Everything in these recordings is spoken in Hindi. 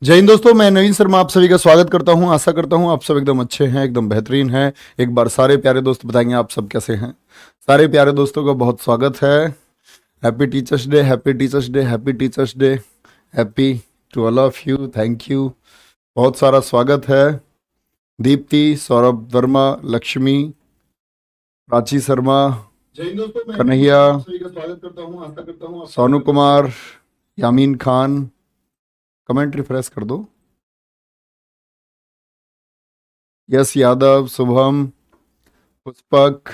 जय हिंद दोस्तों, मैं नवीन शर्मा आप सभी का स्वागत करता हूं। आशा करता हूं आप सब एकदम अच्छे हैं, एकदम बेहतरीन हैं। एक बार सारे प्यारे दोस्त बताएंगे आप सब कैसे हैं। सारे प्यारे दोस्तों का बहुत स्वागत है। Happy teachers day, happy teachers day, happy teachers day. Happy to all of you, thank you. बहुत सारा स्वागत है। दीप्ति, सौरभ वर्मा, लक्ष्मी, प्राची शर्मा, जय हिंद दोस्तों, मैं कन्हैया, आप सभी का स्वागत करता हूं। आशा करता हूं सोनू कुमार, यामीन खान। कमेंट रिफ्रेश कर दो। यश यादव, शुभम, पुष्पक,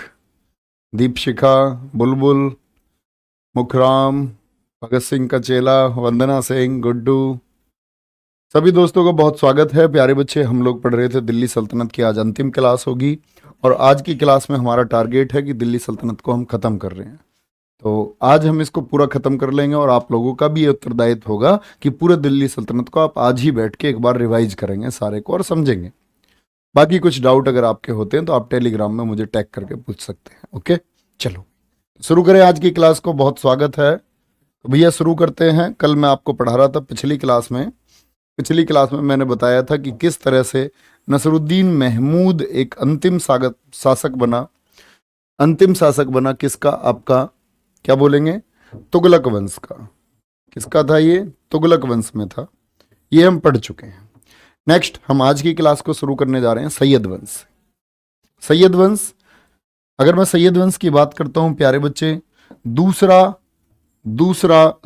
दीपशिखा, बुलबुल, मुखराम, भगत सिंह का चेला, वंदना सिंह, गुड्डू, सभी दोस्तों का बहुत स्वागत है। प्यारे बच्चे, हम लोग पढ़ रहे थे दिल्ली सल्तनत की। आज अंतिम क्लास होगी और आज की क्लास में हमारा टारगेट है कि दिल्ली सल्तनत को हम खत्म कर रहे हैं। तो आज हम इसको पूरा खत्म कर लेंगे और आप लोगों का भी ये उत्तरदायित्व होगा कि पूरे दिल्ली सल्तनत को आप आज ही बैठ के एक बार रिवाइज करेंगे सारे को और समझेंगे। बाकी कुछ डाउट अगर आपके होते हैं तो आप टेलीग्राम में मुझे टैग करके पूछ सकते हैं। ओके, चलो शुरू करें आज की क्लास को। बहुत स्वागत है। तो भैया शुरू करते हैं। कल मैं आपको पढ़ा रहा था पिछली क्लास में मैंने बताया था कि किस तरह से नसरुद्दीन महमूद एक अंतिम शासक बना किसका, आपका क्या बोलेंगे, तुगलक वंश का। किसका था ये? तुगलक वंश में था। ये हम पढ़ चुके हैं। नेक्स्ट हम आज की क्लास को शुरू करने जा रहे हैं सैयद वंश। सैयद वंश, अगर मैं सैयद वंश की बात करता हूं प्यारे बच्चे, दूसरा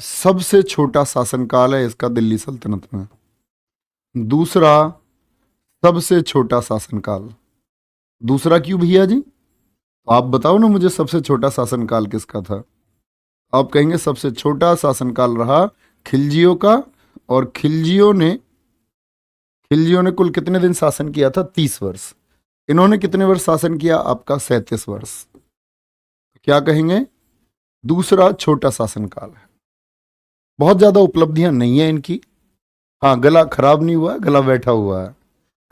सबसे छोटा शासनकाल है इसका दिल्ली सल्तनत में। दूसरा सबसे छोटा शासनकाल। दूसरा क्यों भैया जी? तो आप बताओ ना मुझे, सबसे छोटा शासनकाल किसका था? आप कहेंगे सबसे छोटा शासनकाल रहा खिलजियों का। और खिलजियों ने कुल कितने दिन शासन किया था? 30 वर्ष। इन्होंने कितने वर्ष शासन किया? आपका 37 वर्ष। क्या कहेंगे? दूसरा छोटा शासनकाल है। बहुत ज्यादा उपलब्धियां नहीं है इनकी। हाँ, गला खराब नहीं हुआ, गला बैठा हुआ है।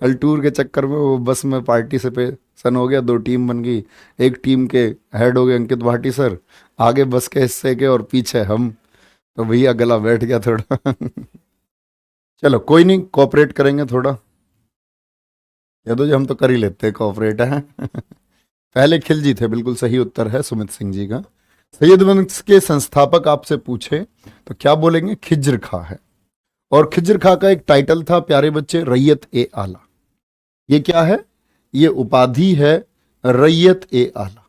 कल टूर के चक्कर में वो बस में पार्टिसिपेशन हो गया, 2 टीम बन गई। एक टीम के हेड हो गए अंकित भाटी सर, आगे बस के हिस्से के, और पीछे हम। तो भैया गला बैठ गया थोड़ा। चलो कोई नहीं, कोऑपरेट करेंगे थोड़ा। यादव जी हम तो कर ही लेते हैं कोऑपरेट है। पहले खिलजी थे, बिल्कुल सही उत्तर है सुमित सिंह जी का। सैयद वंश के संस्थापक आपसे पूछे तो क्या बोलेंगे? खिज्र खा है। और खिज्र खा का एक टाइटल था प्यारे बच्चे, रैयत ए आला। ये क्या है? ये उपाधि है रैयत ए आला।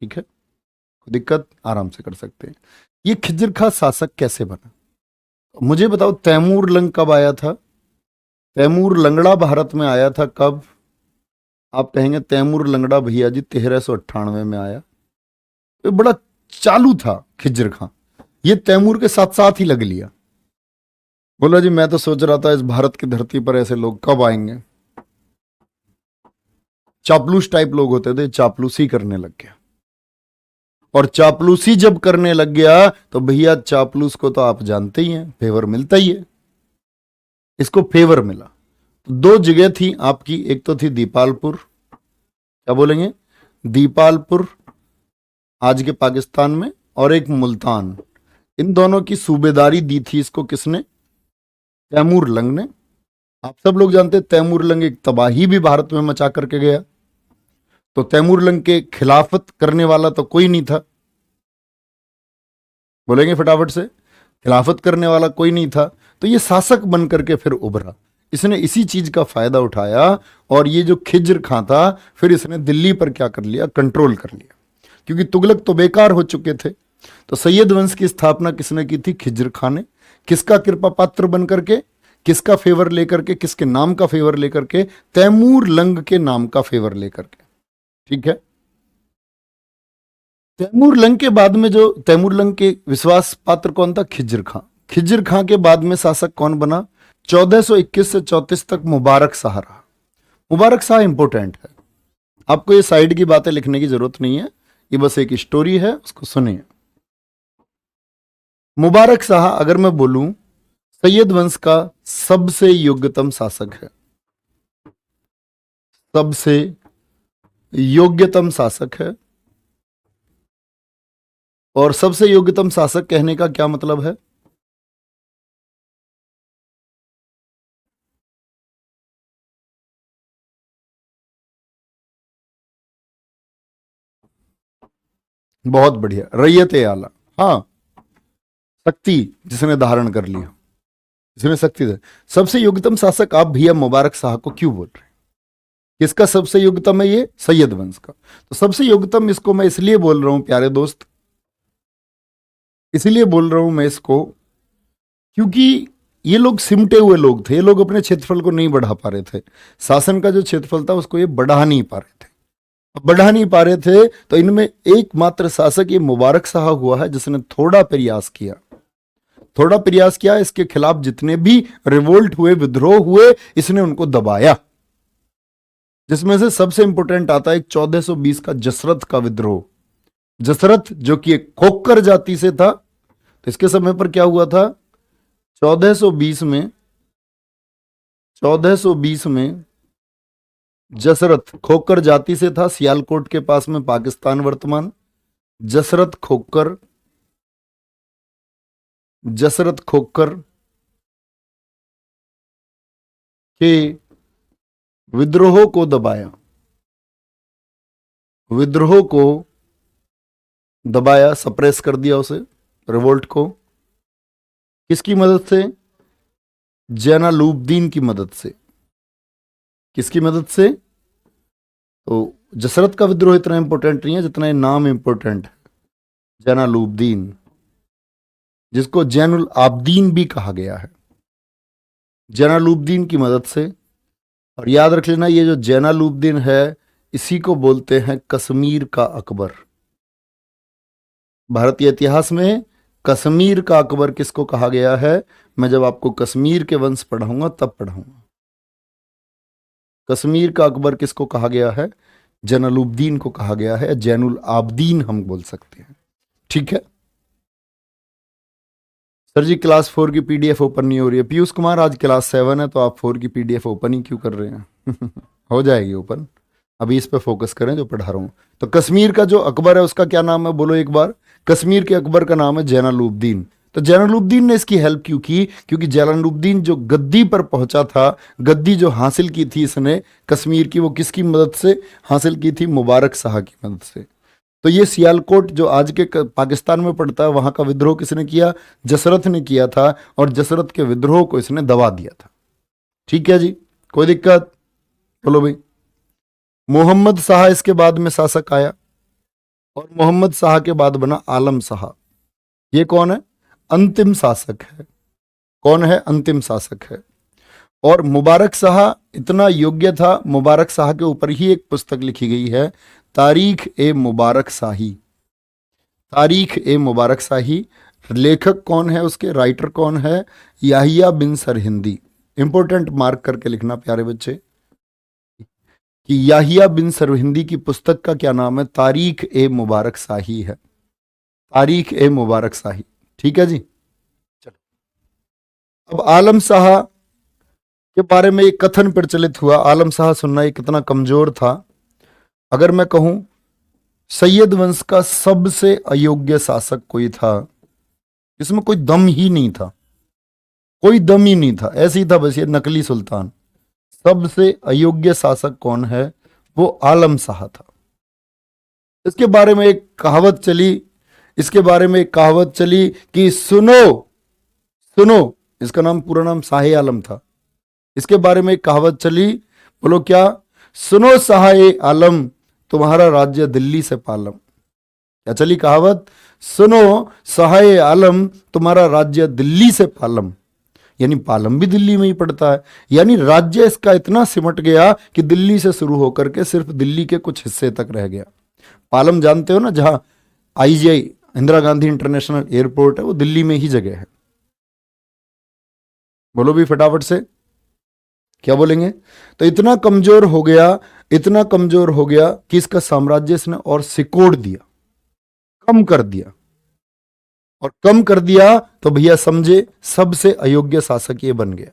ठीक है, दिक्कत आराम से कर सकते हैं। ये खिज्र खा शासक कैसे बना मुझे बताओ। तैमूर लंग कब आया था? तैमूर लंगड़ा भारत में आया था कब? आप कहेंगे तैमूर लंगड़ा भैया जी 1398 में आया। ये बड़ा चालू था खिज्र खां। ये तैमूर के साथ साथ ही लग लिया। बोला जी मैं तो सोच रहा था इस भारत की धरती पर ऐसे लोग कब आएंगे। चापलूस टाइप लोग होते थे, चापलूसी करने लग गया। और चापलूसी जब करने लग गया तो भैया चापलूस को तो आप जानते ही हैं, फेवर मिलता ही है। इसको फेवर मिला तो 2 जगह थी आपकी। एक तो थी दीपालपुर, क्या बोलेंगे, दीपालपुर आज के पाकिस्तान में, और एक मुल्तान। इन दोनों की सूबेदारी दी थी इसको किसने? तैमूर लंग ने। आप सब लोग जानते हैं तैमूर लंग एक तबाही भी भारत में मचा करके गया। तो तैमूर लंग के खिलाफत करने वाला तो कोई नहीं था। बोलेंगे फटाफट से, खिलाफत करने वाला कोई नहीं था। तो ये शासक बन करके फिर उभरा। इसने इसी चीज का फायदा उठाया और ये जो खिज्र खां था फिर इसने दिल्ली पर क्या कर लिया? कंट्रोल कर लिया। क्योंकि तुगलक तो बेकार हो चुके थे। तो सैयद वंश की स्थापना किसने की थी? खिज्र खां ने। किसका कृपा पात्र बन करके? किसका फेवर लेकर के? किसके नाम का फेवर लेकर के? तैमूर लंग के नाम का फेवर लेकर के। ठीक है। तैमूर लंग के बाद में जो तैमूर लंग के विश्वास पात्र कौन था? खिज्र खां। खिज्र खां के बाद में शासक कौन बना? 1421 से 34 तक मुबारक शाह रहा। मुबारक शाह इंपोर्टेंट है, आपको ये साइड की बातें लिखने की जरूरत नहीं है, ये बस एक स्टोरी है, उसको सुनिए। मुबारक शाह अगर मैं बोलूं सैयद वंश का सबसे योग्यतम शासक है। सबसे योग्यतम शासक है। और सबसे योग्यतम शासक कहने का क्या मतलब है? बहुत बढ़िया, रैयत ए आला। हाँ, शक्ति जिसने धारण कर लिया, जिसने शक्ति दे। सबसे योग्यतम शासक आप भैया मुबारक शाह को क्यों बोल रहे हैं? किसका सबसे योग्यतम है? ये सैयद वंश का। तो सबसे योग्यतम इसको मैं इसलिए बोल रहा हूं प्यारे दोस्त, इसलिए बोल रहा हूं मैं इसको, क्योंकि ये लोग सिमटे हुए लोग थे, ये लोग अपने क्षेत्रफल को नहीं बढ़ा पा रहे थे। शासन का जो क्षेत्रफल था उसको ये बढ़ा नहीं पा रहे थे। अब बढ़ा नहीं पा रहे थे तो इनमें एकमात्र शासक ये मुबारक शाह हुआ है जिसने थोड़ा प्रयास किया, थोड़ा प्रयास किया। इसके खिलाफ जितने भी रिवोल्ट हुए, विद्रोह हुए, इसने उनको दबाया। जिसमें से सबसे इंपोर्टेंट आता है 1420 का जसरत का विद्रोह। जसरत जो कि एक खोकर जाति से था, तो इसके समय पर क्या हुआ था? 1420 में 1420 में जसरत खोकर जाति से था, सियालकोट के पास में, पाकिस्तान वर्तमान। जसरत खोकर, जसरत खोकर के विद्रोह को दबाया, विद्रोह को दबाया, सप्रेस कर दिया उसे, रिवोल्ट को। किसकी मदद से? जैनालुब्दीन की मदद से। किसकी मदद से? तो जसरत का विद्रोह इतना इंपॉर्टेंट नहीं है जितना ये नाम इंपॉर्टेंट है, जैनालुब्दीन, जिसको जैनुल आबदीन भी कहा गया है, जैनालुब्दीन की मदद से। और याद रख लेना, ये जो जैनालुब्दीन है इसी को बोलते हैं कश्मीर का अकबर। भारतीय इतिहास में कश्मीर का अकबर किसको कहा गया है? मैं जब आपको कश्मीर के वंश पढ़ाऊंगा तब पढ़ाऊंगा। कश्मीर का अकबर किसको कहा गया है? जैनुलब्दीन को कहा गया है, जैनुल आबदीन हम बोल सकते हैं। ठीक है सर जी, क्लास 4 की पीडीएफ ओपन नहीं हो रही है। पीयूष कुमार, आज क्लास 7 है तो आप 4 की पीडीएफ ओपन ही क्यों कर रहे हैं? हो जाएगी ओपन, अभी इस पे फोकस करें जो पढ़ा रहा हूं। तो कश्मीर का जो अकबर है उसका क्या नाम है? बोलो एक बार। कश्मीर के अकबर का नाम है जैनुलब्दीन। तो जैनुलब्दीन ने इसकी हेल्प क्यों की? क्योंकि जैनुलब्दीन जो गद्दी पर पहुंचा था, गद्दी जो हासिल की थी इसने कश्मीर की, वो किसकी मदद से हासिल की थी? मुबारक शाह की मदद से। तो ये सियालकोट जो आज के पाकिस्तान में पड़ता है, वहां का विद्रोह किसने किया? जसरत ने किया था, और जसरत के विद्रोह को इसने दबा दिया था। ठीक है जी, कोई दिक्कत? बोलो भाई। मोहम्मद शाह इसके बाद में शासक आया, और मोहम्मद शाह के बाद बना आलम शाह। ये कौन है? अंतिम शासक है। कौन है? अंतिम शासक है। और मुबारक शाह इतना योग्य था, मुबारक शाह के ऊपर ही एक पुस्तक लिखी गई है, तारीख ए मुबारक शाही। तारीख ए मुबारक शाही। लेखक कौन है उसके? राइटर कौन है? याहिया बिन सरहिंदी। इंपॉर्टेंट मार्क करके लिखना प्यारे बच्चे कि याहिया बिन सरहिंदी की पुस्तक का क्या नाम है? तारीख ए मुबारक शाही है। तारीख ए मुबारक शाही। ठीक है जी, चलो। अब आलम शाह के बारे में एक कथन प्रचलित हुआ। आलम शाह सुनना, ये कितना कमजोर था। अगर मैं कहूं सैयद वंश का सबसे अयोग्य शासक कोई था, इसमें कोई दम ही नहीं था, कोई दम ही नहीं था, ऐसे ही था बस, ये नकली सुल्तान। सबसे अयोग्य शासक कौन है? वो आलम शाह था। इसके बारे में एक कहावत चली, इसके बारे में एक कहावत चली कि सुनो सुनो, इसका नाम, पूरा नाम शाह आलम था। इसके बारे में एक कहावत चली, बोलो क्या? सुनो शाह आलम, तुम्हारा राज्य दिल्ली से पालम। क्या चली कहावत? सुनो शाह आलम, तुम्हारा राज्य दिल्ली से पालम। यानी पालम भी दिल्ली में ही पड़ता है, यानी राज्य इसका इतना सिमट गया कि दिल्ली से शुरू होकर के सिर्फ दिल्ली के कुछ हिस्से तक रह गया। पालम जानते हो ना, जहां IGI Indira Gandhi international airport है, वो दिल्ली में ही जगह है। बोलो भी फटाफट से, क्या बोलेंगे? तो इतना कमजोर हो गया, इतना कमजोर हो गया कि इसका साम्राज्य इसने और सिकोड़ दिया, कम कर दिया। और कम कर दिया तो भैया समझे सबसे अयोग्य शासक ये बन गया।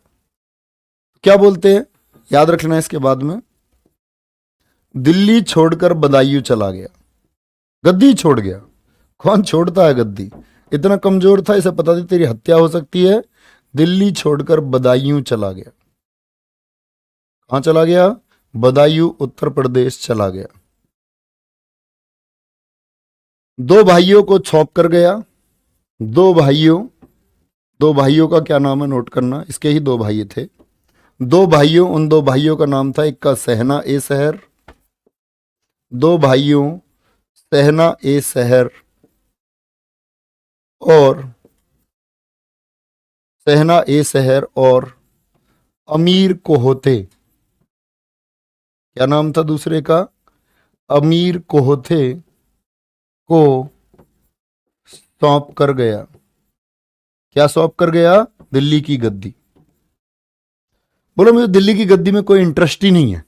क्या बोलते हैं, याद रखना इसके बाद में, दिल्ली छोड़कर बदायूं चला गया, गद्दी छोड़ गया। कौन छोड़ता है गद्दी? इतना कमजोर था, इसे पता थी तेरी हत्या हो सकती है। दिल्ली छोड़कर बदायूं चला गया। कहां चला गया? बदायूं, उत्तर प्रदेश चला गया। दो भाइयों को सौंप कर गया। दो भाइयों का क्या नाम है नोट करना, इसके ही दो भाई थे। दो भाइयों, उन दो भाइयों का नाम था, एक का सहना ए सहर, दो भाइयों सहना ए सहर और सहना ए सहर और अमीर कोहते। क्या नाम था दूसरे का? अमीर कोहते को सौंप कर गया। क्या सौंप कर गया? दिल्ली की गद्दी। बोलो मुझे दिल्ली की गद्दी में कोई इंटरेस्ट ही नहीं है,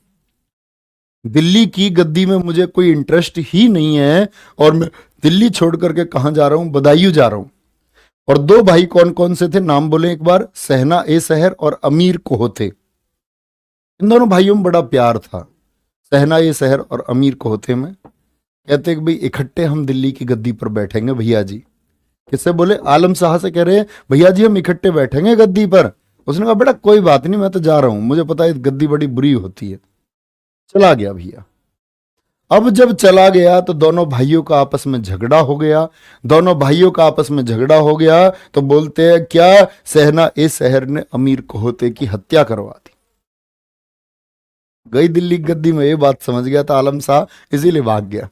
दिल्ली की गद्दी में मुझे कोई इंटरेस्ट ही नहीं है, और मैं दिल्ली छोड़ करके कहां जा रहा हूं? बदायूं जा रहा हूं। और दो भाई कौन कौन से थे, नाम बोले एक बार? सहना ए सहर और अमीर कोहते। इन दोनों भाइयों में बड़ा प्यार था, सहना ए सहर और अमीर कोहते में। कहते कि भाई इकट्ठे हम दिल्ली की गद्दी पर बैठेंगे भैया जी। किससे बोले? आलम शाह से कह रहे हैं भैया जी हम इकट्ठे बैठेंगे गद्दी पर। उसने कहा बेटा कोई बात नहीं, मैं तो जा रहा हूं, मुझे पता है गद्दी बड़ी बुरी होती है। चला गया भैया। अब जब चला गया तो दोनों भाइयों का आपस में झगड़ा हो गया। दोनों भाइयों का आपस में झगड़ा हो गया तो बोलते हैं क्या, सहना ए सहर ने अमीर कोहते की हत्या करवा दी। गई दिल्ली गद्दी में, ये बात समझ गया था आलम शाह, इसीलिए भाग गया।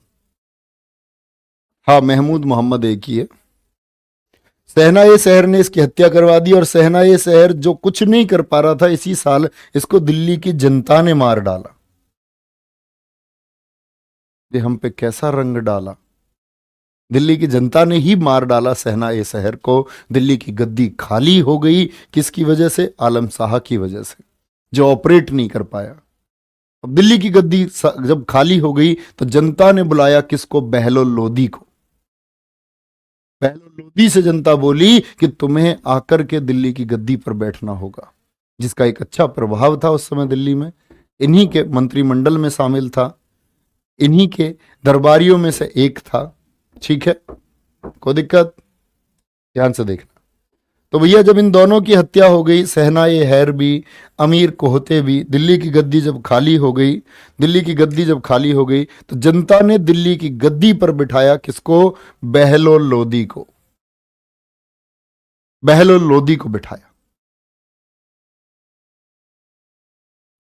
हाँ, महमूद मोहम्मद एक ही है। सहना ए सहर ने इसकी हत्या करवा दी, और सहना ए सहर जो कुछ नहीं कर पा रहा था, इसी साल इसको दिल्ली की जनता ने मार डाला। ये हम पे कैसा रंग डाला, दिल्ली की जनता ने ही मार डाला सहना ए सहर को। दिल्ली की गद्दी खाली हो गई, किसकी वजह से? आलम शाह की वजह से, जो ऑपरेट नहीं कर पाया। अब दिल्ली की गद्दी जब खाली हो गई तो जनता ने बुलाया किसको? बहलोल लोधी को। बहलोल लोधी से जनता बोली कि तुम्हें आकर के दिल्ली की गद्दी पर बैठना होगा, जिसका एक अच्छा प्रभाव था उस समय दिल्ली में। इन्हीं के मंत्रिमंडल में शामिल था, इन्हीं के दरबारियों में से एक था। ठीक है, कोई दिक्कत? ध्यान से देखना। तो भैया जब इन दोनों की हत्या हो गई, सहना ए हैर भी, अमीर कोहते भी, दिल्ली की गद्दी जब खाली हो गई, दिल्ली की गद्दी जब खाली हो गई तो जनता ने दिल्ली की गद्दी पर बिठाया किसको? बहलोल लोधी को। बहलोल लोधी को बिठाया।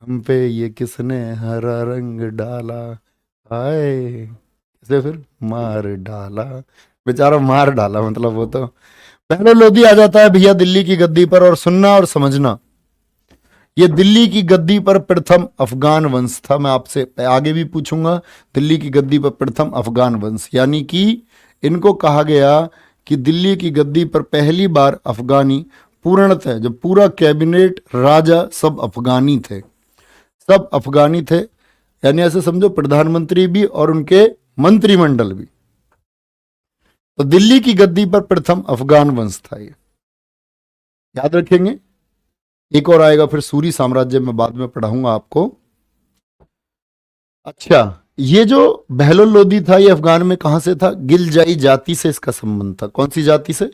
हम पे ये किसने हरा रंग डाला, आए कैसे फिर मार डाला, बेचारा मार डाला, मतलब वो तो बहलोल लोधी आ जाता है भैया दिल्ली की गद्दी पर। और सुनना और समझना, ये दिल्ली की गद्दी पर प्रथम अफगान वंश था। मैं आपसे आगे भी पूछूंगा, दिल्ली की गद्दी पर प्रथम अफगान वंश, यानी कि इनको कहा गया कि दिल्ली की गद्दी पर पहली बार अफगानी पूर्णतः, जब पूरा कैबिनेट राजा सब अफगानी थे, सब अफगानी थे, यानी ऐसे समझो प्रधानमंत्री भी और उनके मंत्रिमंडल भी। तो दिल्ली की गद्दी पर प्रथम अफगान वंश था ये, याद रखेंगे। एक और आएगा फिर सूरी साम्राज्य में, बाद में पढ़ाऊंगा आपको। अच्छा, ये जो बहलोल लोधी था ये अफगान में कहां से था? गिलजाई जाति से इसका संबंध था। कौन सी जाति से?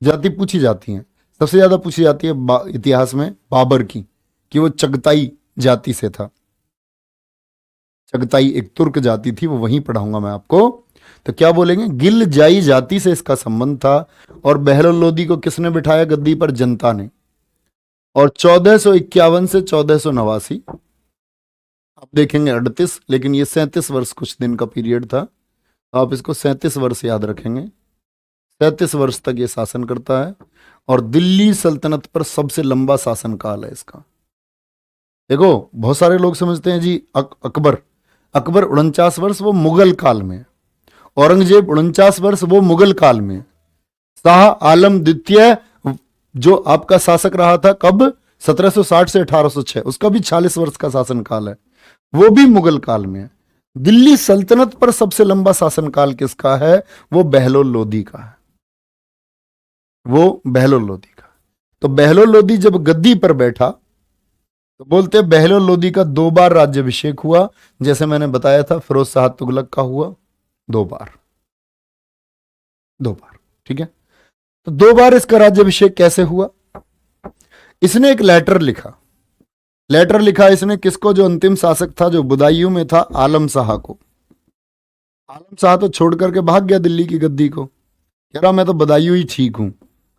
जाति पूछी जाती है, सबसे ज्यादा पूछी जाती है इतिहास में बाबर की, कि वो चगताई जाति से था। चगताई एक तुर्क जाति थी, वो वहीं पढ़ाऊंगा मैं आपको। तो क्या बोलेंगे? गिलजाई जाति से इसका संबंध था। और बहलोल लोधी को किसने बिठाया गद्दी पर? जनता ने। और 1451 से 1489, आप देखेंगे 38, लेकिन ये 37 वर्ष कुछ दिन का पीरियड था, तो आप इसको 37 वर्ष याद रखेंगे। 37 वर्ष तक ये शासन करता है, और दिल्ली सल्तनत पर सबसे लंबा शासन काल है इसका। देखो बहुत सारे लोग समझते हैं जी अकबर, अकबर 49 वर्ष वो मुगल काल में, औरंगजेब 49 वर्ष वो मुगल काल में, शाह आलम द्वितीय जो आपका शासक रहा था कब? 1760 से 1806, उसका भी 46 वर्ष का शासन काल है, वो भी मुगल काल में है। दिल्ली सल्तनत पर सबसे लंबा शासनकाल किसका है? वो बहलोल लोधी का है, वो बहलोल लोधी का। तो बहलोल लोधी जब गद्दी पर बैठा तो बोलते हैं बहलोल लोधी का 2 बार राज्याभिषेक हुआ, जैसे मैंने बताया था फिरोज शाह तुगलक का हुआ 2 बार, 2 बार। ठीक है, तो 2 बार इसका राज्याभिषेक कैसे हुआ? इसने एक लेटर लिखा, लेटर लिखा इसने किसको? जो अंतिम शासक था, जो बदायूं में था, आलम शाह को। आलम शाह तो छोड़ करके भाग गया दिल्ली की गद्दी को, कह रहा मैं तो बदायूं ही ठीक हूं,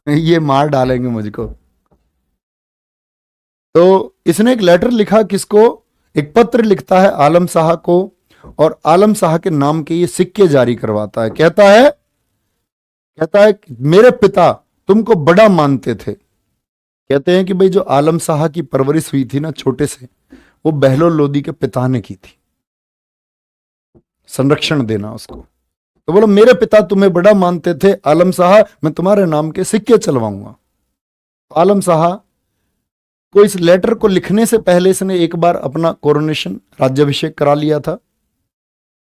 ये मार डालेंगे मुझको। तो इसने एक लेटर लिखा किसको, एक पत्र लिखता है आलम शाह को, और आलम शाह के नाम के ये सिक्के जारी करवाता है। कहता है कि मेरे पिता तुमको बड़ा मानते थे। कहते हैं कि भाई जो आलम शाह की परवरिश हुई थी ना छोटे से, वो बहलोल लोदी के पिता ने की थी, संरक्षण देना उसको। तो बोलो मेरे पिता तुम्हें बड़ा मानते थे आलम शाह, मैं तुम्हारे नाम के सिक्के चलवाऊंगा। आलम शाह को इस लेटर को लिखने से पहले इसने एक बार अपना कोरोनेशन, राज्याभिषेक करा लिया था,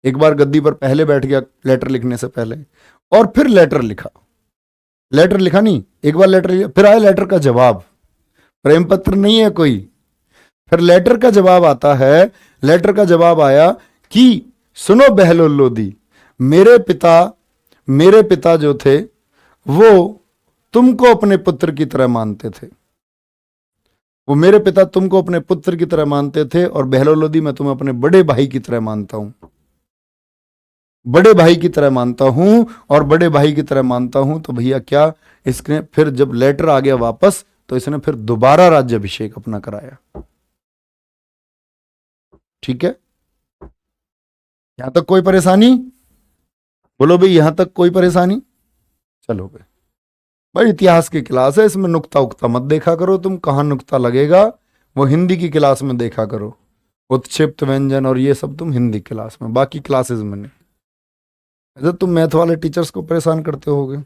एक बार गद्दी पर पहले बैठ गया लेटर लिखने से पहले, और फिर लेटर लिखा नहीं, एक बार लेटर लिखा, फिर आया लेटर का जवाब, प्रेम पत्र नहीं है कोई, फिर लेटर का जवाब आता है। लेटर का जवाब आया कि सुनो बहलोल लोदी, मेरे पिता जो थे वो तुमको अपने पुत्र की तरह मानते थे, वो मेरे पिता तुमको अपने पुत्र की तरह मानते थे, और बहलोल लोदी मैं तुम्हें अपने बड़े भाई की तरह मानता हूं, बड़े भाई की तरह मानता हूं, और बड़े भाई की तरह मानता हूं। तो भैया क्या, इसने फिर जब लेटर आ गया वापस, तो इसने फिर दोबारा राज्याभिषेक अपना कराया। ठीक है, यहां तक कोई परेशानी? बोलो भाई यहां तक कोई परेशानी? चलो भाई, भाई इतिहास की क्लास है, इसमें नुक्ता उक्ता मत देखा करो तुम, कहां नुक्ता लगेगा वो हिंदी की क्लास में देखा करो, उत्क्षिप्त व्यंजन और ये सब तुम हिंदी क्लास में, बाकी क्लासेस में नहीं। ऐसे तुम मैथ वाले टीचर्स को परेशान करते होगे,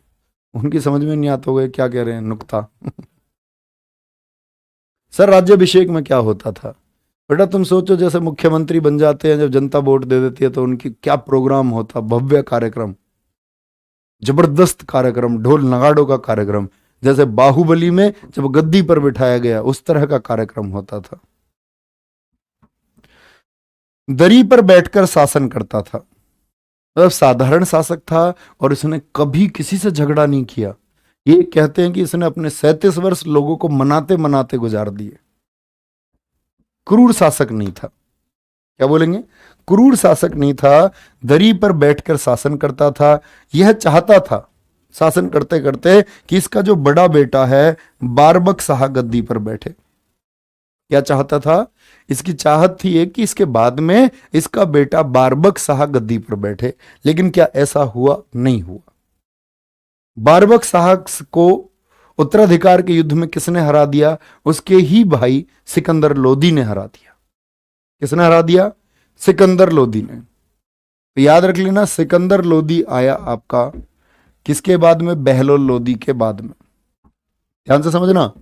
उनकी समझ में नहीं आता होगा क्या कह रहे हैं, नुक्ता। सर राज्याभिषेक में क्या होता था? बेटा तुम सोचो, जैसे मुख्यमंत्री बन जाते हैं, जब जनता वोट दे देती है तो उनकी क्या प्रोग्राम होता, भव्य कार्यक्रम, जबरदस्त कार्यक्रम, ढोल नगाड़ों का कार्यक्रम, जैसे बाहुबली में जब गद्दी पर बिठाया गया उस तरह का कार्यक्रम होता था। दरी पर बैठकर शासन करता था, मतलब साधारण शासक था, और इसने कभी किसी से झगड़ा नहीं किया। ये कहते हैं कि इसने अपने 37 वर्ष लोगों को मनाते मनाते गुजार दिए। क्रूर शासक नहीं था, क्या बोलेंगे, क्रूर शासक नहीं था, दरी पर बैठकर शासन करता था। यह चाहता था शासन करते करते कि इसका जो बड़ा बेटा है बारबक शाह गद्दी पर बैठे। क्या चाहता था? इसकी चाहत थी एक कि इसके बाद में इसका बेटा बारबक शाह गद्दी पर बैठे, लेकिन क्या ऐसा हुआ? नहीं हुआ। बारबक शाह को उत्तराधिकार के युद्ध में किसने हरा दिया? उसके ही भाई सिकंदर लोदी ने हरा दिया। किसने हरा दिया? सिकंदर लोदी ने। तो याद रख लेना, सिकंदर लोदी आया आपका किसके बाद में? बहलोल लोदी के बाद में। ध्यान से समझना,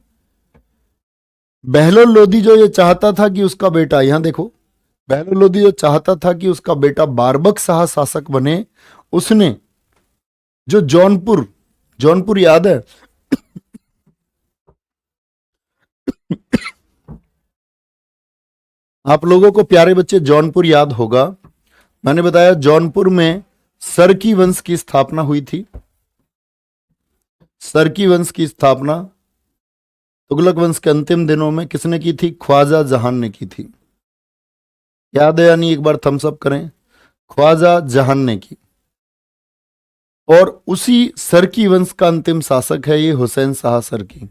बहलोल लोदी जो ये चाहता था कि उसका बेटा, यहां देखो, बहलोल लोदी जो चाहता था कि उसका बेटा बारबक शाह शासक बने, उसने जो जौनपुर याद है? आप लोगों को प्यारे बच्चे जौनपुर याद होगा। मैंने बताया जौनपुर में सरकी वंश की स्थापना हुई थी। सरकी वंश की स्थापना तुगलक वंश के अंतिम दिनों में किसने की थी? ख्वाजा जहान ने की थी। याद है या नहीं? एक बार थम्स अप करें। ख्वाजा जहान ने की। और उसी सरकी वंश का अंतिम शासक है ये हुसैन शाह सरकी।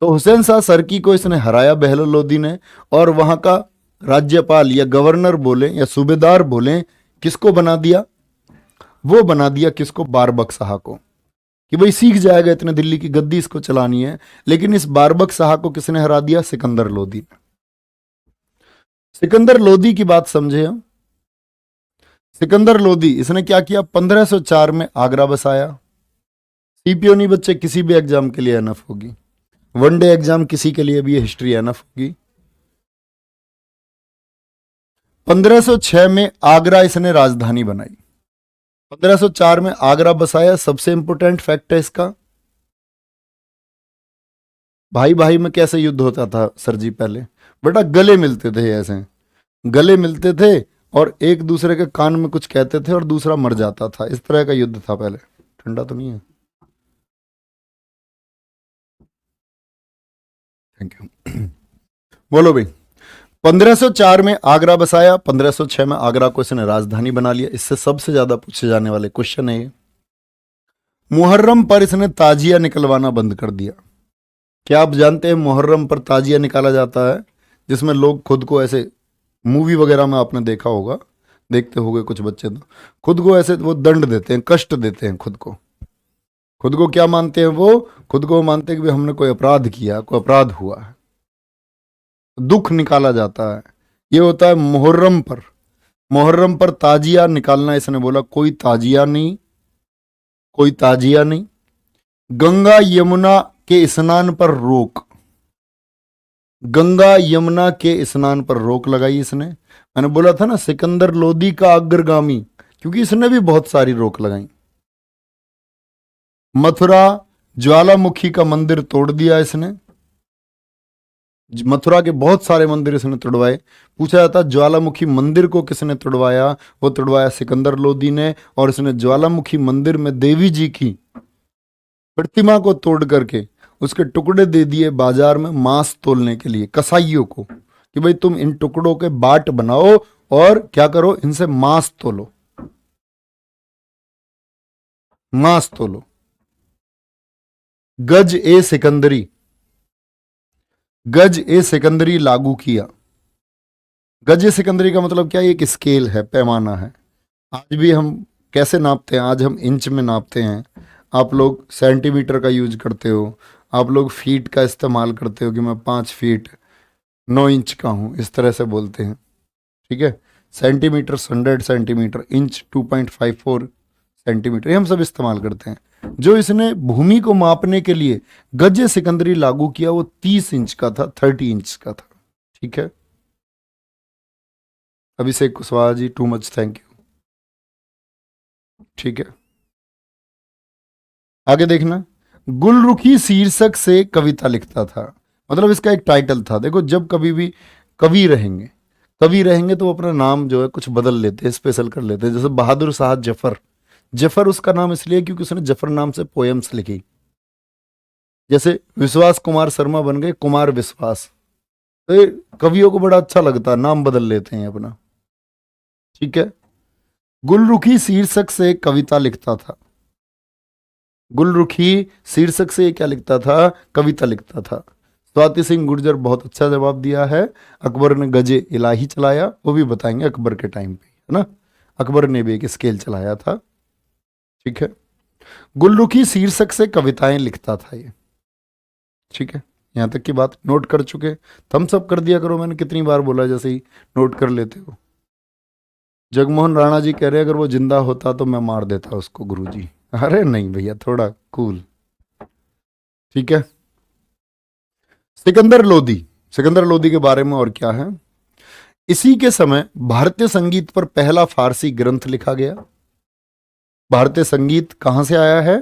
तो हुसैन शाह सरकी को इसने हराया बहलोल लोदी ने, और वहां का राज्यपाल या गवर्नर बोले या सूबेदार बोले, किसको बना दिया? वो बना दिया किसको? बारबक शाह को, कि भाई सीख जाएगा, इतने दिल्ली की गद्दी इसको चलानी है। लेकिन इस बारबक शाह को किसने हरा दिया? सिकंदर लोदी ने। सिकंदर लोदी की बात समझे हम। सिकंदर लोदी इसने क्या किया? 1504 में आगरा बसाया। सीपीओ नहीं बच्चे, किसी भी एग्जाम के लिए एनफ होगी, वनडे एग्जाम किसी के लिए भी हिस्ट्री एनफ होगी। 1506 में आगरा इसने राजधानी बनाई। 1504 में आगरा बसाया। सबसे इंपोर्टेंट फैक्ट है इसका, भाई भाई में कैसे युद्ध होता था सर जी? पहले बेटा गले मिलते थे, ऐसे गले मिलते थे और एक दूसरे के कान में कुछ कहते थे और दूसरा मर जाता था। इस तरह का युद्ध था पहले। ठंडा तो नहीं है? Thank you. बोलो भाई, 1504 में आगरा बसाया, 1506 में आगरा को इसने राजधानी बना लिया। इससे सबसे ज्यादा पूछे जाने वाले क्वेश्चन है ये। मुहर्रम पर इसने ताजिया निकलवाना बंद कर दिया। क्या आप जानते हैं मुहर्रम पर ताजिया निकाला जाता है, जिसमें लोग खुद को ऐसे, मूवी वगैरह में आपने देखा होगा, देखते होंगे कुछ बच्चे, तो खुद को ऐसे वो दंड देते हैं, कष्ट देते हैं खुद को। खुद को क्या मानते हैं वो? खुद को मानते हैं कि भाई हमने कोई अपराध किया, कोई अपराध हुआ है, दुख निकाला जाता है। ये होता है मुहर्रम पर। मुहर्रम पर ताजिया निकालना, इसने बोला कोई ताजिया नहीं, कोई ताजिया नहीं। गंगा यमुना के स्नान पर रोक, गंगा यमुना के स्नान पर रोक लगाई इसने। मैंने बोला था ना सिकंदर लोदी का अग्रगामी, क्योंकि इसने भी बहुत सारी रोक लगाई। मथुरा ज्वालामुखी का मंदिर तोड़ दिया इसने। मथुरा के बहुत सारे मंदिर इसने तोड़वाए। पूछा जाता ज्वालामुखी मंदिर को किसने तोड़वाया? वो तोड़वाया सिकंदर लोदी ने। और इसने ज्वालामुखी मंदिर में देवी जी की प्रतिमा को तोड़ करके उसके टुकड़े दे दिए बाजार में मांस तोलने के लिए, कसाईयों को, कि भाई तुम इन टुकड़ों के बाट बनाओ और क्या करो, इनसे मांस तोलो, मांस तोलो। गज ए सिकंदरी, गज ए सिकंदरी लागू किया। गज ए सिकंदरी का मतलब क्या है? एक स्केल है, पैमाना है। आज भी हम कैसे नापते हैं? आज हम इंच में नापते हैं, आप लोग सेंटीमीटर का यूज करते हो, आप लोग फीट का इस्तेमाल करते हो कि मैं 5 फीट 9 इंच का हूं, इस तरह से बोलते हैं। ठीक है, सेंटीमीटर 100 सेंटीमीटर, इंच 2.54 सेंटीमीटर, ये हम सब इस्तेमाल करते हैं। जो इसने भूमि को मापने के लिए गज ए सिकंदरी लागू किया वो 30 इंच का था, 30 इंच का था। ठीक है, अभिषेक Kushwaha ji, too much thank you. ठीक है, आगे देखना। गुलरुखी शीर्षक से कविता लिखता था, मतलब इसका एक टाइटल था। देखो, जब कभी भी कवि रहेंगे, कवि रहेंगे तो वो अपना नाम जो है कुछ बदल लेते हैं, स्पेशल कर लेते हैं। जैसे बहादुर शाह जफर, जफर उसका नाम इसलिए क्योंकि उसने जफर नाम से पोएम्स लिखी। जैसे विश्वास कुमार शर्मा बन गए कुमार विश्वास। तो ये कवियों को बड़ा अच्छा लगता है, नाम बदल लेते हैं अपना। ठीक है, गुलरुखी शीर्षक से कविता लिखता था। गुलरुखी शीर्षक से क्या लिखता था? कविता लिखता था। स्वाति सिंह गुर्जर बहुत अच्छा जवाब दिया है। अकबर ने गजे इलाही चलाया, वो भी बताएंगे अकबर के टाइम पे, है ना। अकबर ने भी एक स्केल चलाया था। ठीक है, गुलरुखी शीर्षक से कविताएं लिखता था ये। ठीक है, यहां तक की बात नोट कर चुके? थम्स अप कर दिया करो, मैंने कितनी बार बोला, जैसे ही नोट कर लेते हो। जगमोहन राणा जी कह रहे अगर वो जिंदा होता तो मैं मार देता उसको गुरुजी। अरे नहीं भैया, थोड़ा कूल। ठीक है, सिकंदर लोदी, सिकंदर लोदी के बारे में और क्या है? इसी के समय भारतीय संगीत पर पहला फारसी ग्रंथ लिखा गया। भारतीय संगीत कहां से आया है?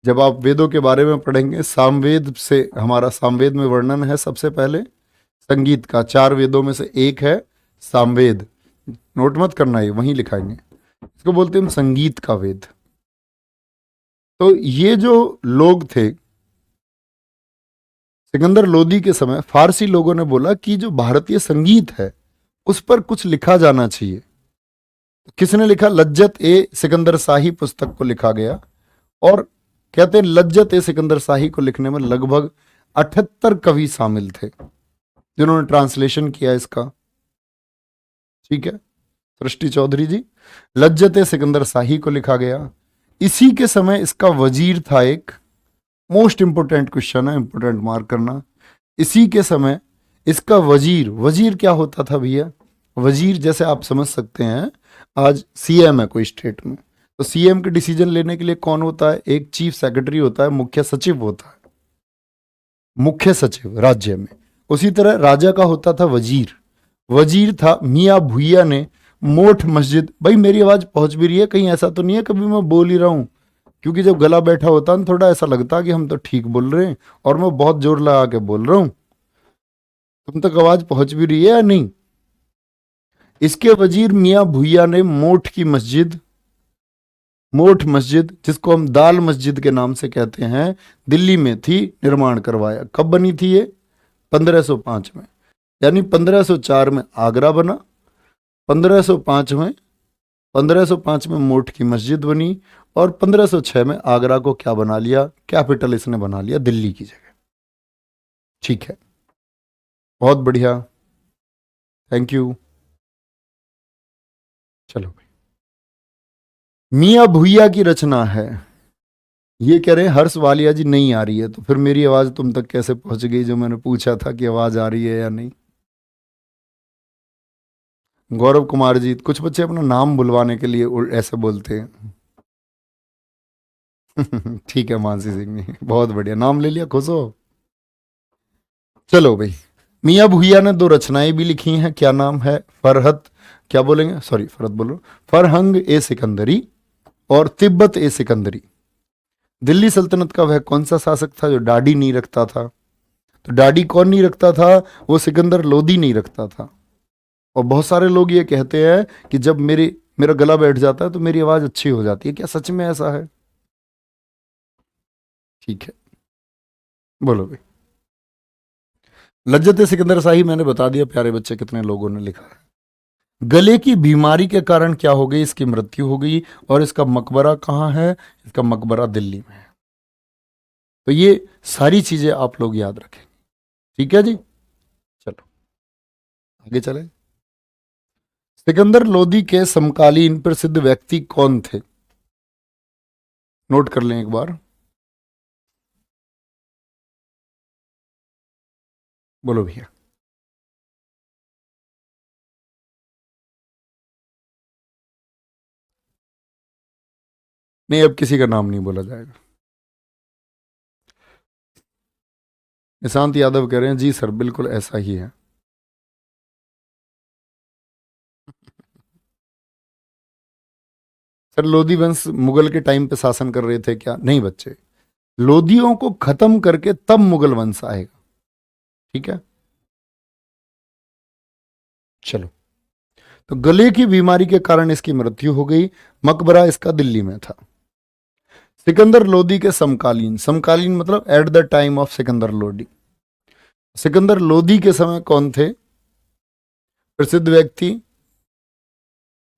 जब आप वेदों के बारे में पढ़ेंगे, सामवेद से, हमारा सामवेद में वर्णन है सबसे पहले संगीत का। 4 वेदों में से एक है सामवेद, नोट मत करना, है वहीं लिखाएंगे। इसको बोलते हैं हम संगीत का वेद। तो ये जो लोग थे सिकंदर लोदी के समय, फारसी लोगों ने बोला कि जो भारतीय संगीत है उस पर कुछ लिखा जाना चाहिए। किसने लिखा? लज्जत ए सिकंदर शाही पुस्तक को लिखा गया। और कहते हैं लज्जत ए सिकंदर शाही को लिखने में लगभग 78 कवि शामिल थे जिन्होंने ट्रांसलेशन किया इसका। ठीक है, सृष्टि चौधरी जी, लज्जत ए सिकंदर शाही को लिखा गया। इसी के समय इसका वजीर था एक, मोस्ट इंपोर्टेंट क्वेश्चन है, इंपोर्टेंट मार्क करना। इसी के समय इसका वजीर, वजीर क्या होता था भैया? वजीर जैसे आप समझ सकते हैं, आज सीएम है कोई स्टेट में, तो सीएम के डिसीजन लेने के लिए कौन होता है? एक चीफ सेक्रेटरी होता है, मुख्य सचिव होता है, मुख्य सचिव राज्य में। उसी तरह राजा का होता था वजीर। वजीर था मियाँ भुइया ने मोठ मस्जिद, भाई मेरी आवाज पहुंच भी रही है? कहीं ऐसा तो नहीं है कभी मैं बोल ही रहा हूं? क्योंकि जब गला बैठा होता है थोड़ा ऐसा लगता कि हम तो ठीक बोल रहे हैं और मैं बहुत जोर लगा के बोल रहा हूं। तुम तक आवाज पहुंच भी रही है या नहीं? इसके वजीर मियाँ भुइया ने मोठ की मस्जिद, मोठ मस्जिद जिसको हम दाल मस्जिद के नाम से कहते हैं, दिल्ली में थी, निर्माण करवाया। कब बनी थी ये? 1505 में। यानी 1504 में आगरा बना, 1505 में 1505 में मोट की मस्जिद बनी, और 1506 में आगरा को क्या बना लिया, कैपिटल इसने बना लिया दिल्ली की जगह। ठीक है, बहुत बढ़िया, थैंक यू। चलो भाई, मियां भुइया की रचना है। ये कह रहे हैं हर्ष वालिया जी नहीं आ रही है, तो फिर मेरी आवाज तुम तक कैसे पहुंच गई जो मैंने पूछा था कि आवाज आ रही है या नहीं। गौरव कुमार जी, कुछ बच्चे अपना नाम बुलवाने के लिए ऐसे बोलते हैं। ठीक है मानसी सिंह जी, बहुत बढ़िया, नाम ले लिया, खुश हो। चलो भाई, मियां भुइया ने 2 रचनाएं भी लिखी हैं, क्या नाम है, फरहत, क्या बोलेंगे, सॉरी फरहत बोलो, फरहंग ए सिकंदरी और तिब्बत ए सिकंदरी। दिल्ली सल्तनत का वह कौन सा शासक था जो दाढ़ी नहीं रखता था? तो दाढ़ी कौन नहीं रखता था? वो सिकंदर लोदी नहीं रखता था। और बहुत सारे लोग ये कहते हैं कि जब मेरा गला बैठ जाता है तो मेरी आवाज अच्छी हो जाती है, क्या सच में ऐसा है? ठीक है, बोलो भाई। लज्जत सिकंदर शाही मैंने बता दिया प्यारे बच्चे, कितने लोगों ने लिखा है। गले की बीमारी के कारण क्या हो गई, इसकी मृत्यु हो गई, और इसका मकबरा कहाँ है? इसका मकबरा दिल्ली में है। तो ये सारी चीजें आप लोग याद रखें, ठीक है जी। चलो आगे चले। सिकंदर लोदी के समकालीन प्रसिद्ध व्यक्ति कौन थे? नोट कर लें एक बार, बोलो भैया। नहीं, अब किसी का नाम नहीं बोला जाएगा। निशांत यादव कह रहे हैं जी सर, बिल्कुल ऐसा ही है। सर लोधी वंश मुगल के टाइम पे शासन कर रहे थे क्या? नहीं बच्चे, लोधियों को खत्म करके तब मुगल वंश आएगा, ठीक है। चलो, तो गले की बीमारी के कारण इसकी मृत्यु हो गई, मकबरा इसका दिल्ली में था। सिकंदर लोदी के समकालीन, समकालीन मतलब at the time of Sikandar Lodi, Sikandar Lodi के समय कौन थे प्रसिद्ध व्यक्ति?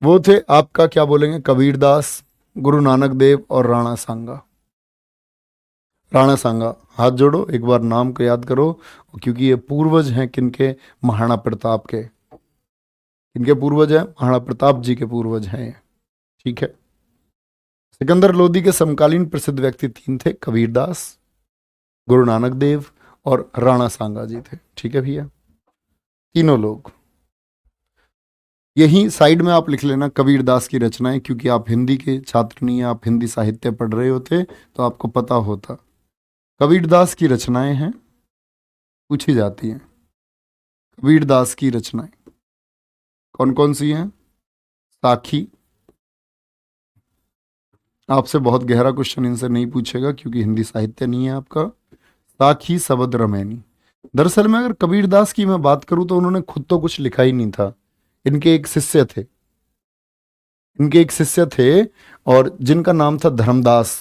वो थे आपका क्या बोलेंगे, कबीरदास, गुरु नानक देव और राणा सांगा। राणा सांगा, हाथ जोड़ो एक बार, नाम को याद करो, क्योंकि ये पूर्वज हैं किनके, महाराणा प्रताप के। किनके पूर्वज हैं? महाराणा प्रताप जी के पूर्वज हैं ये, ठीक है। सिकंदर लोदी के समकालीन प्रसिद्ध व्यक्ति 3 थे, कबीरदास, गुरु नानक देव और राणा सांगा जी थे, ठीक है भैया। तीनों लोग, यही साइड में आप लिख लेना कबीरदास की रचनाएं, क्योंकि आप हिंदी के छात्र नहीं, आप हिंदी साहित्य पढ़ रहे होते तो आपको पता होता। कबीरदास की रचनाएं हैं, पूछी जाती हैं। कबीरदास की रचनाएं कौन कौन सी हैं? साखी, आपसे बहुत गहरा क्वेश्चन इनसे नहीं पूछेगा क्योंकि हिंदी साहित्य नहीं है आपका। साखी, शबद, रमैनी। दरअसल में अगर कबीरदास की मैं बात करूं तो उन्होंने खुद तो कुछ लिखा ही नहीं था, इनके एक शिष्य थे, इनके एक शिष्य थे और जिनका नाम था धर्मदास।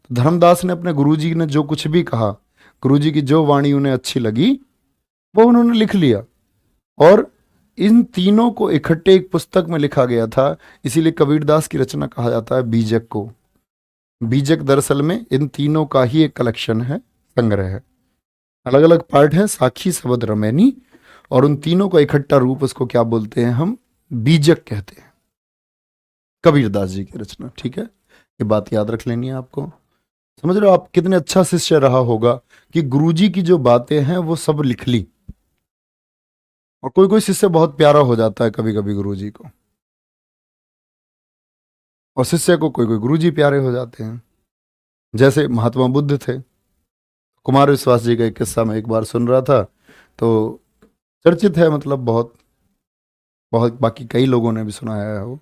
तो धर्मदास ने अपने गुरुजी ने जो कुछ भी कहा, गुरुजी की जो वाणी उन्हें अच्छी लगी वो उन्होंने लिख लिया, और इन तीनों को इकट्ठे एक पुस्तक में लिखा गया था। इसीलिए कबीरदास की रचना कहा जाता है बीजक को। बीजक दरअसल में इन तीनों का ही एक कलेक्शन है, संग्रह है, अलग अलग पार्ट हैं, साखी, शबद, रमैनी, और उन तीनों का इकट्ठा रूप उसको क्या बोलते हैं हम? बीजक कहते हैं, कबीरदास जी की रचना, ठीक है। ये बात याद रख लेनी है आपको। समझ रहे हो आप कितने अच्छा शिष्य रहा होगा कि गुरुजी की जो बातें हैं वो सब लिख ली। और कोई कोई शिष्य बहुत प्यारा हो जाता है कभी कभी गुरुजी को, और शिष्य को कोई कोई गुरुजी प्यारे हो जाते हैं। जैसे महात्मा बुद्ध थे। कुमार विश्वास जी का एक किस्सा मैं एक बार सुन रहा था, तो चर्चित है, मतलब बहुत बहुत, बाकी कई लोगों ने भी सुनाया है वो।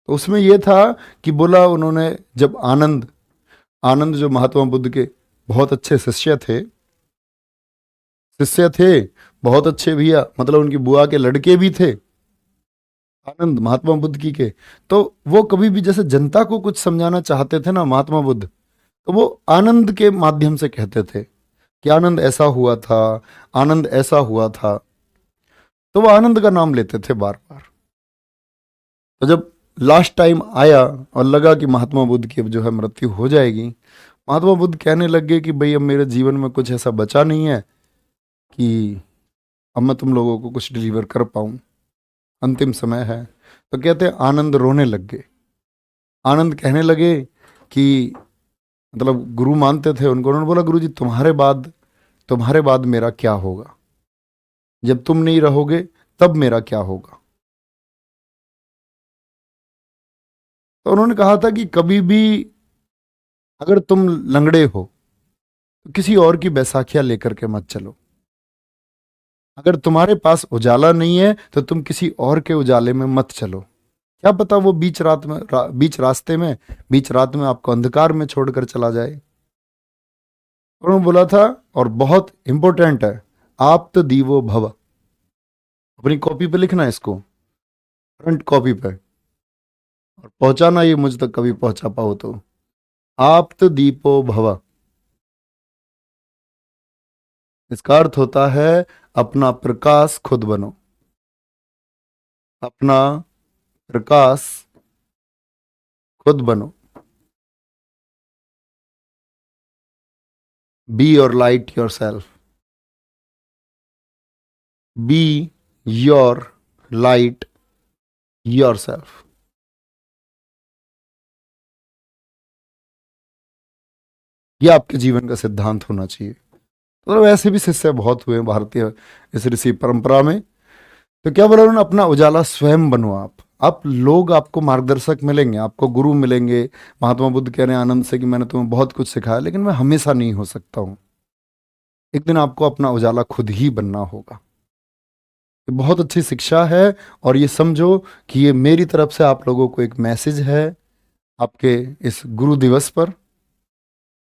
तो उसमें यह था कि बोला उन्होंने, जब आनंद, आनंद जो महात्मा बुद्ध के बहुत अच्छे शिष्य थे, बहुत अच्छे भैया, मतलब उनकी बुआ के लड़के भी थे आनंद महात्मा बुद्ध की के। तो वो कभी भी जैसे जनता को कुछ समझाना चाहते थे ना महात्मा बुद्ध, तो वो आनंद के माध्यम से कहते थे कि आनंद ऐसा हुआ था, आनंद ऐसा हुआ था। तो वो आनंद का नाम लेते थे बार बार। तो जब लास्ट टाइम आया और लगा कि महात्मा बुद्ध की अब जो है मृत्यु हो जाएगी, महात्मा बुद्ध कहने लगे कि भाई अब मेरे जीवन में कुछ ऐसा बचा नहीं है कि अब मैं तुम लोगों को कुछ डिलीवर कर पाऊं, अंतिम समय है। तो कहते हैं आनंद रोने लग गए। आनंद कहने लगे कि मतलब गुरु मानते थे उनको, उन्होंने बोला गुरु जी तुम्हारे बाद मेरा क्या होगा, जब तुम नहीं रहोगे तब मेरा क्या होगा। तो उन्होंने कहा था कि कभी भी अगर तुम लंगड़े हो तो किसी और की बैसाखियां लेकर के मत चलो। अगर तुम्हारे पास उजाला नहीं है तो तुम किसी और के उजाले में मत चलो। क्या पता वो बीच रात में आपको अंधकार में छोड़कर चला जाए। उन्होंने बोला था, और बहुत इंपॉर्टेंट है, आप तो दीवो भव। अपनी कॉपी पे लिखना है इसको, फ्रंट कॉपी पे, और पहुंचाना ये मुझ तक कभी पहुंचा पाओ तो। आप तो दीपो भव, इसका अर्थ होता है अपना प्रकाश खुद बनो। अपना प्रकाश खुद बनो। Be your light your self. Be your light your self. यह आपके जीवन का सिद्धांत होना चाहिए। तो ऐसे भी शिष्य बहुत हुए भारतीय इस ऋषि परंपरा में। तो क्या बोला उन्होंने, अपना उजाला स्वयं बनो आप लोग, आपको मार्गदर्शक मिलेंगे, आपको गुरु मिलेंगे। महात्मा बुद्ध कह रहे हैं आनंद से कि मैंने तुम्हें बहुत कुछ सिखाया, लेकिन मैं हमेशा नहीं हो सकता हूं। एक दिन आपको अपना उजाला खुद ही बनना होगा। ये बहुत अच्छी शिक्षा है, और ये समझो कि ये मेरी तरफ से आप लोगों को एक मैसेज है आपके इस गुरु दिवस पर,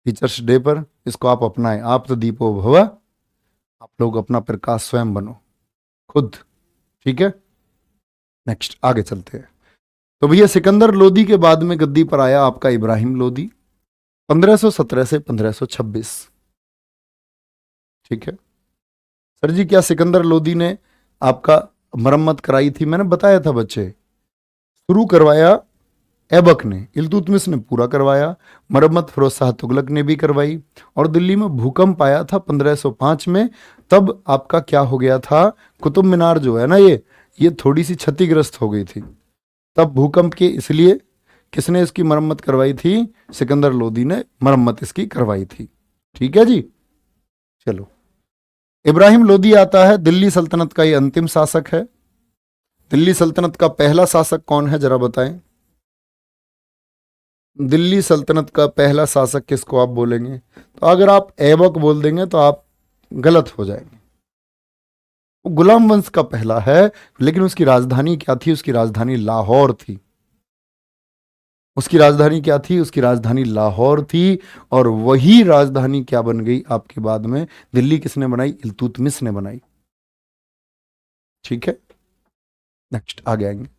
टीचर्स डे पर। इसको आप अपनाएं। आप तो दीपो भव, आप लोग अपना प्रकाश स्वयं बनो खुद। ठीक है, नेक्स्ट आगे चलते हैं। तो भैया सिकंदर लोदी के बाद में गद्दी पर आया आपका इब्राहिम लोदी, 1517 से 1526। ठीक है सर जी, क्या सिकंदर लोदी ने आपका मरम्मत कराई थी? मैंने बताया था बच्चे, शुरू करवाया ऐबक ने, इल्तुतमिश ने पूरा करवाया, मरम्मत फिरोज शाह तुगलक ने भी करवाई। और दिल्ली में भूकंप आया था 1505 में, तब आपका क्या हो गया था, कुतुब मीनार जो है ना ये थोड़ी सी क्षतिग्रस्त हो गई थी। तब भूकंप के इसलिए किसने इसकी मरम्मत करवाई थी? सिकंदर लोदी ने मरम्मत इसकी करवाई थी। ठीक है जी, चलो। इब्राहिम लोदी आता है, दिल्ली सल्तनत का ये अंतिम शासक है। दिल्ली सल्तनत का पहला शासक कौन है जरा बताएं? दिल्ली सल्तनत का पहला शासक किसको आप बोलेंगे? तो अगर आप ऐबक बोल देंगे तो आप गलत हो जाएंगे। वो गुलाम वंश का पहला है, लेकिन उसकी राजधानी क्या थी? उसकी राजधानी लाहौर थी। उसकी राजधानी क्या थी? उसकी राजधानी लाहौर थी। और वही राजधानी क्या बन गई आपके बाद में? दिल्ली किसने बनाई? इल्तुतमिश ने बनाई। ठीक है, नेक्स्ट आगे आएंगे।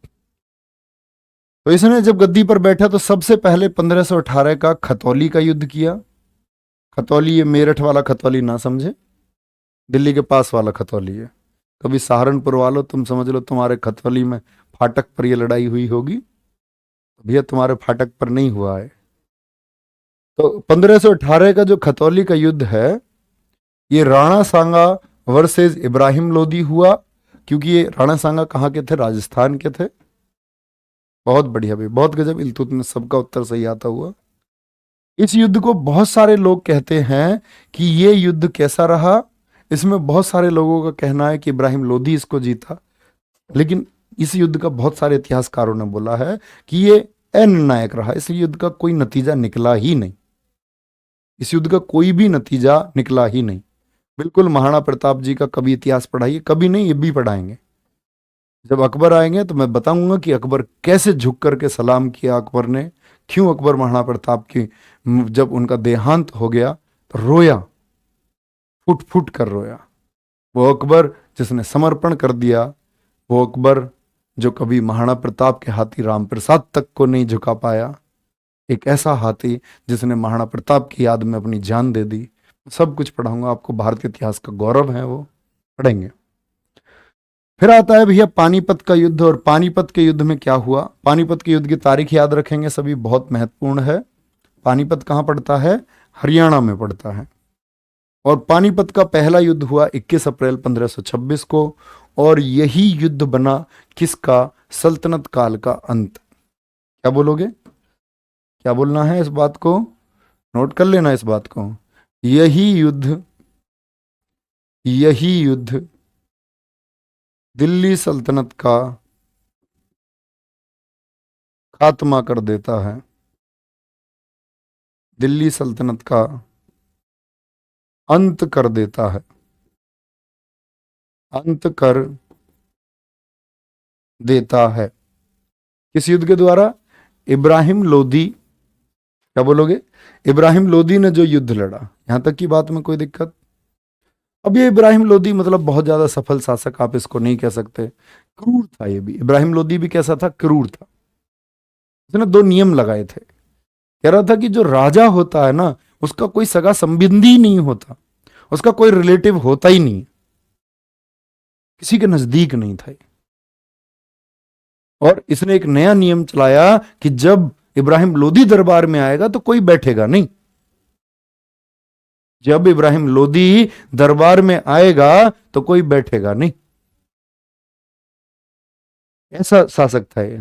तो इसने जब गद्दी पर बैठा तो सबसे पहले 1518 का खतौली का युद्ध किया। खतौली ये मेरठ वाला खतौली ना समझे, दिल्ली के पास वाला खतौली है। कभी सहारनपुर वालों तुम समझ लो तुम्हारे खतौली में फाटक पर ये लड़ाई हुई होगी, भैया तुम्हारे फाटक पर नहीं हुआ है। तो 1518 का जो खतौली का युद्ध है, ये राणा सांगा वर्सेस इब्राहिम लोदी हुआ। क्योंकि ये राणा सांगा कहाँ के थे? राजस्थान के थे। बहुत बढ़िया भाई, बहुत गजब। इल्तुतमिश सबका उत्तर सही आता हुआ। इस युद्ध को बहुत सारे लोग कहते हैं कि ये युद्ध कैसा रहा। इसमें बहुत सारे लोगों का कहना है कि इब्राहिम लोदी इसको जीता, लेकिन इस युद्ध का बहुत सारे इतिहासकारों ने बोला है कि ये अनिर्णायक रहा। इस युद्ध का कोई नतीजा निकला ही नहीं। इस युद्ध का कोई भी नतीजा निकला ही नहीं। बिल्कुल महाराणा प्रताप जी का कभी इतिहास पढ़ाइए, कभी नहीं, ये भी पढ़ाएंगे। जब अकबर आएंगे तो मैं बताऊंगा कि अकबर कैसे झुक करके सलाम किया अकबर ने, क्यों अकबर महाराणा प्रताप की जब उनका देहांत हो गया तो रोया, फुट फुट कर रोया। वो अकबर जिसने समर्पण कर दिया, वो अकबर जो कभी महाराणा प्रताप के हाथी राम प्रसाद तक को नहीं झुका पाया, एक ऐसा हाथी जिसने महाराणा प्रताप की याद में अपनी जान दे दी। सब कुछ पढ़ाऊंगा आपको, भारतीय इतिहास का गौरव है वो, पढ़ेंगे। फिर आता है भैया पानीपत का युद्ध। और पानीपत के युद्ध में क्या हुआ? पानीपत के युद्ध की तारीख याद रखेंगे सभी, बहुत महत्वपूर्ण है। पानीपत कहाँ पड़ता है? हरियाणा में पड़ता है। और पानीपत का पहला युद्ध हुआ 21 अप्रैल 1526 को। और यही युद्ध बना किसका? सल्तनत काल का अंत। क्या बोलोगे? क्या बोलना है? इस बात को नोट कर लेना, इस बात को। यही युद्ध दिल्ली सल्तनत का खात्मा कर देता है। दिल्ली सल्तनत का अंत कर देता है। अंत कर देता है। किस युद्ध के द्वारा? इब्राहिम लोदी। क्या बोलोगे? इब्राहिम लोदी ने जो युद्ध लड़ा। यहां तक की बात में कोई दिक्कत? अब ये इब्राहिम लोदी मतलब बहुत ज्यादा सफल शासक आप इसको नहीं कह सकते, क्रूर था ये भी। इब्राहिम लोदी भी कैसा था? क्रूर था। उसने दो नियम लगाए थे। कह रहा था कि जो राजा होता है ना, उसका कोई सगा संबंधी नहीं होता, उसका कोई रिलेटिव होता ही नहीं, किसी के नजदीक नहीं था। और इसने एक नया नियम चलाया कि जब इब्राहिम लोदी दरबार में आएगा तो कोई बैठेगा नहीं। जब इब्राहिम लोदी दरबार में आएगा तो कोई बैठेगा नहीं। ऐसा शासक था ये।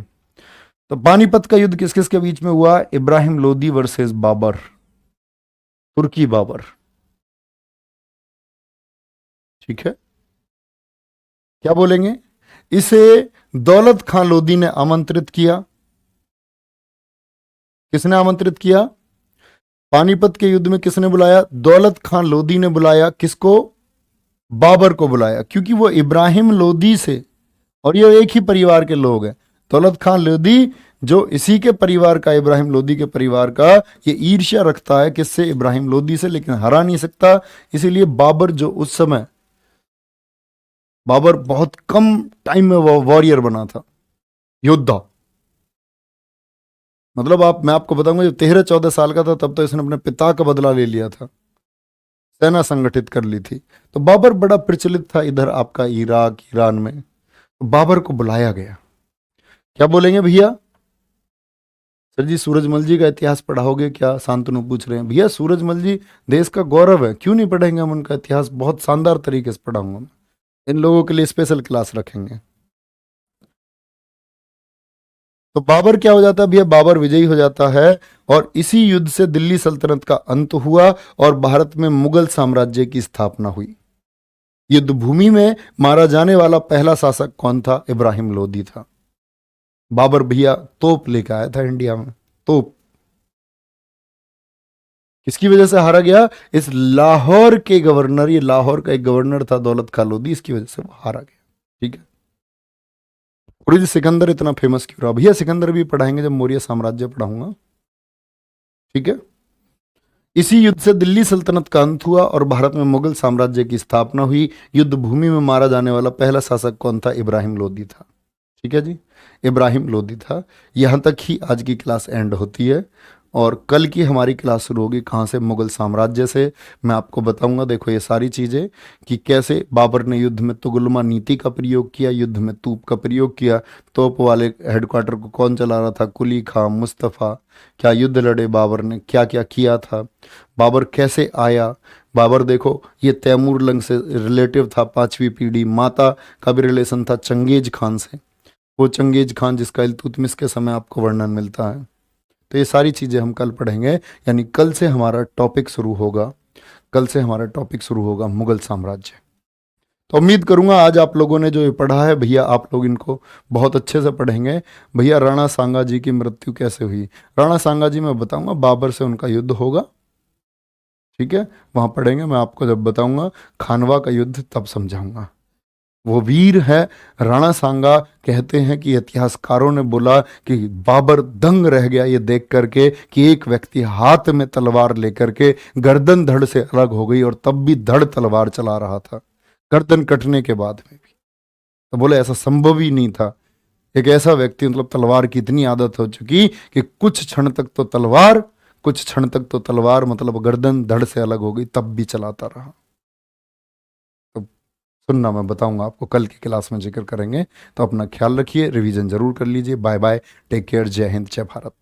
तो पानीपत का युद्ध किस किस के बीच में हुआ? इब्राहिम लोदी वर्सेस बाबर, तुर्की बाबर। ठीक है, क्या बोलेंगे? इसे दौलत खां लोदी ने आमंत्रित किया। किसने आमंत्रित किया? पानीपत के युद्ध में किसने बुलाया? दौलत खां लोदी ने बुलाया। किसको? बाबर को बुलाया, क्योंकि वो इब्राहिम लोदी से, और ये एक ही परिवार के लोग हैं। दौलत खां लोदी जो इसी के परिवार का, इब्राहिम लोदी के परिवार का, ये ईर्ष्या रखता है किससे? इब्राहिम लोदी से, लेकिन हरा नहीं सकता। इसीलिए बाबर जो उस समय, बाबर बहुत कम टाइम में वो वॉरियर बना था, योद्धा। मतलब मैं आपको बताऊंगा, जब 13-14 साल का था तब तो इसने अपने पिता का बदला ले लिया था, सेना संगठित कर ली थी। तो बाबर बड़ा प्रचलित था इधर आपका इराक, ईरान में। तो बाबर को बुलाया गया। क्या बोलेंगे भैया? सर जी सूरजमल जी का इतिहास पढ़ाओगे क्या? शांतनु पूछ रहे हैं। भैया सूरजमल जी देश का गौरव है, क्यों नहीं पढ़ेंगे हम उनका इतिहास? बहुत शानदार तरीके से पढ़ाऊंगा। इन लोगों के लिए स्पेशल क्लास रखेंगे। तो बाबर क्या हो जाता है भैया? बाबर विजयी हो जाता है। और इसी युद्ध से दिल्ली सल्तनत का अंत हुआ और भारत में मुगल साम्राज्य की स्थापना हुई। युद्ध भूमि में मारा जाने वाला पहला शासक कौन था? इब्राहिम लोदी था। बाबर भैया तोप लेकर आया था इंडिया में, तोप। किसकी वजह से हारा गया? इस लाहौर के गवर्नर, ये लाहौर का एक गवर्नर था दौलत खां लोदी, इसकी वजह से वो हारा गया। ठीक है। और ये सिकंदर इतना फेमस क्यों रहा? भैया सिकंदर भी पढ़ाएंगे जब मौर्य साम्राज्य पढ़ाऊंगा। ठीक है। इसी युद्ध से दिल्ली सल्तनत का अंत हुआ और भारत में मुगल साम्राज्य की स्थापना हुई। युद्ध भूमि में मारा जाने वाला पहला शासक कौन था? इब्राहिम लोदी था। ठीक है जी, इब्राहिम लोदी था। यहां तक ही आज की क्लास एंड होती है और कल की हमारी क्लास शुरू होगी कहाँ से? मुगल साम्राज्य से। मैं आपको बताऊंगा, देखो ये सारी चीज़ें, कि कैसे बाबर ने युद्ध में तुगलमा नीति का प्रयोग किया, युद्ध में तोप का प्रयोग किया। तोप वाले हेडक्वार्टर को कौन चला रहा था? कुली खां, मुस्तफ़ा। क्या युद्ध लड़े बाबर ने, क्या क्या किया था, बाबर कैसे आया। बाबर देखो ये तैमूर लंग से रिलेटिव था, 5वीं पीढ़ी। माता का भी रिलेशन था चंगेज खान से, वो चंगेज खान जिसका इल्तुतमिश के समय आपको वर्णन मिलता है। तो ये सारी चीज़ें हम कल पढ़ेंगे, यानी कल से हमारा टॉपिक शुरू होगा। कल से हमारा टॉपिक शुरू होगा मुगल साम्राज्य। तो उम्मीद करूंगा आज आप लोगों ने जो ये पढ़ा है भैया, आप लोग इनको बहुत अच्छे से पढ़ेंगे। भैया राणा सांगा जी की मृत्यु कैसे हुई? राणा सांगा जी मैं बताऊंगा, बाबर से उनका युद्ध होगा। ठीक है, वहां पढ़ेंगे, मैं आपको जब बताऊंगा खानवा का युद्ध तब समझाऊंगा। वो वीर है राणा सांगा। कहते हैं कि इतिहासकारों ने बोला कि बाबर दंग रह गया ये देख करके कि एक व्यक्ति हाथ में तलवार लेकर के गर्दन धड़ से अलग हो गई, और तब भी धड़ तलवार चला रहा था, गर्दन कटने के बाद में भी। तो बोले ऐसा संभव ही नहीं था। एक ऐसा व्यक्ति, मतलब तलवार की इतनी आदत हो चुकी कि कुछ क्षण तक तो तलवार, कुछ क्षण तक तो तलवार मतलब गर्दन धड़ से अलग हो गई, तब भी चलाता रहा। सुनना, मैं बताऊंगा आपको, कल की क्लास में जिक्र करेंगे। तो अपना ख्याल रखिए, रिवीजन जरूर कर लीजिए। बाय बाय, टेक केयर, जय हिंद, जय भारत।